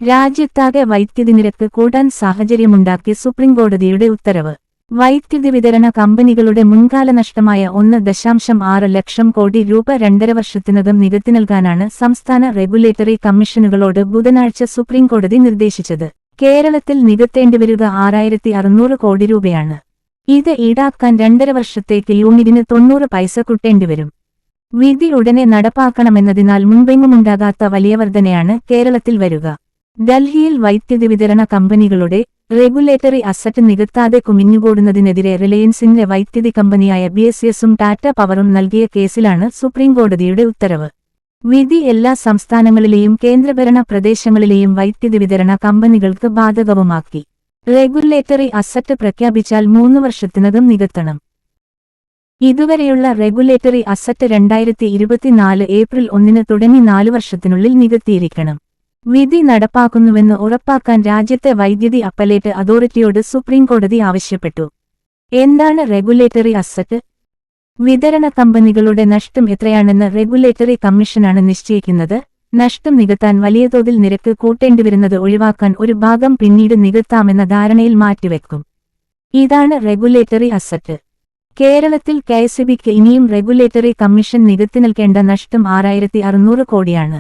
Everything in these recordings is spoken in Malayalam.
രാജ്യത്താകെ വൈദ്യുതി നിരക്ക് കൂട്ടാൻ സാഹചര്യമുണ്ടാക്കി സുപ്രീംകോടതിയുടെ ഉത്തരവ്. വൈദ്യുതി വിതരണ കമ്പനികളുടെ മുൻകാല നഷ്ടമായ 1.6 ലക്ഷം കോടി രൂപ 2.5 വർഷത്തിനകം നികത്തി നൽകാനാണ് സംസ്ഥാന റെഗുലേറ്ററി കമ്മീഷനുകളോട് ബുധനാഴ്ച സുപ്രീംകോടതി നിർദ്ദേശിച്ചത്. കേരളത്തിൽ നികത്തേണ്ടിവരുക 6600 കോടി രൂപയാണ്. ഇത് ഈടാക്കാൻ 2.5 വർഷത്തേക്ക് യൂണിറ്റിന് 90 പൈസ കൂട്ടേണ്ടിവരും. വിധി ഉടനെ നടപ്പാക്കണമെന്നതിനാൽ മുൻപെങ്ങുമുണ്ടാകാത്ത വലിയ വർധനയാണ് കേരളത്തിൽ വരിക. ഡൽഹിയിൽ വൈദ്യുതി വിതരണ കമ്പനികളുടെ റെഗുലേറ്ററി അസറ്റ് നികത്താതെ കുമിഞ്ഞുകൂടുന്നതിനെതിരെ റിലയൻസിന്റെ വൈദ്യുതി കമ്പനിയായ BSESും ടാറ്റ പവറും നൽകിയ കേസിലാണ് സുപ്രീംകോടതിയുടെ ഉത്തരവ്. വിധി എല്ലാ സംസ്ഥാനങ്ങളിലെയും കേന്ദ്രഭരണ പ്രദേശങ്ങളിലെയും വൈദ്യുതി വിതരണ കമ്പനികൾക്ക് ബാധകവുമാക്കി. റെഗുലേറ്ററി അസറ്റ് പ്രഖ്യാപിച്ചാൽ 3 വർഷത്തിനകം നികത്തണം. ഇതുവരെയുള്ള റെഗുലേറ്ററി അസറ്റ് 2024 ഏപ്രിൽ 1 തുടങ്ങി 4 വർഷത്തിനുള്ളിൽ നികത്തിയിരിക്കണം. വിധി നടപ്പാക്കുന്നുവെന്ന് ഉറപ്പാക്കാൻ രാജ്യത്തെ വൈദ്യുതി അപ്പലേറ്റ് അതോറിറ്റിയോട് സുപ്രീംകോടതി ആവശ്യപ്പെട്ടു. എന്താണ് റെഗുലേറ്ററി അസറ്റ്? വിതരണ കമ്പനികളുടെ നഷ്ടം എത്രയാണെന്ന് റെഗുലേറ്ററി കമ്മീഷനാണ് നിശ്ചയിക്കുന്നത്. നഷ്ടം നികത്താൻ വലിയ തോതിൽ നിരക്ക് കൂട്ടേണ്ടിവരുന്നത് ഒഴിവാക്കാൻ ഒരു ഭാഗം പിന്നീട് നികത്താമെന്ന ധാരണയിൽ മാറ്റിവെക്കും. ഇതാണ് റെഗുലേറ്ററി അസറ്റ്. കേരളത്തിൽ KSEBിക്ക് ഇനിയും റെഗുലേറ്ററി കമ്മീഷൻ നികത്തി നൽകേണ്ട നഷ്ടം 6600 കോടിയാണ്.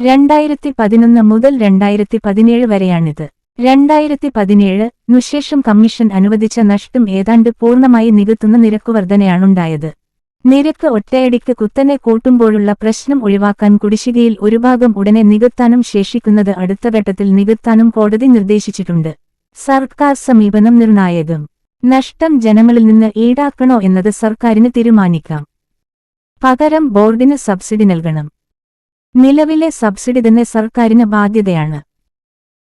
2011 മുതൽ 2017 വരെയാണിത്. 2017-നുശേഷം കമ്മീഷൻ അനുവദിച്ച നഷ്ടം ഏതാണ്ട് പൂർണ്ണമായി നികത്തുന്ന നിരക്കുവർധനയാണുണ്ടായത്. നിരക്ക് ഒറ്റയടിക്ക് കുത്തനെ കൂട്ടുമ്പോഴുള്ള പ്രശ്നം ഒഴിവാക്കാൻ കുടിശ്ശികയിൽ ഒരു ഭാഗം ഉടനെ നികത്താനും ശേഷിക്കുന്നത് അടുത്ത ഘട്ടത്തിൽ നികത്താനും കോടതി നിർദ്ദേശിച്ചിട്ടുണ്ട്. സർക്കാർ സമീപനം നിർണായകം. നഷ്ടം ജനങ്ങളിൽ നിന്ന് ഈടാക്കണോ എന്നത് സർക്കാരിന് തീരുമാനിക്കാം. പകരം ബോർഡിന് സബ്സിഡി നൽകണം. നിലവിലെ സബ്സിഡി തന്നെ സർക്കാരിന് ബാധ്യതയാണ്.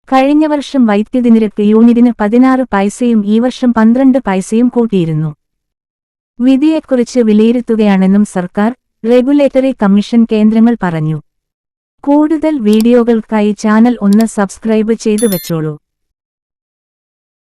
കഴിഞ്ഞ വർഷം വൈദ്യുതി നിരക്ക് യൂണിറ്റിന് 16 പൈസയും ഈ വർഷം 12 പൈസയും കൂട്ടിയിരുന്നു. വിധിയെക്കുറിച്ച് വിലയിരുത്തുകയാണെന്നും സർക്കാർ റെഗുലേറ്ററി കമ്മീഷൻ കേന്ദ്രങ്ങൾ പറഞ്ഞു. കൂടുതൽ വീഡിയോകൾക്കായി ചാനൽ ഒന്ന് സബ്സ്ക്രൈബ് ചെയ്തു വെച്ചോളൂ.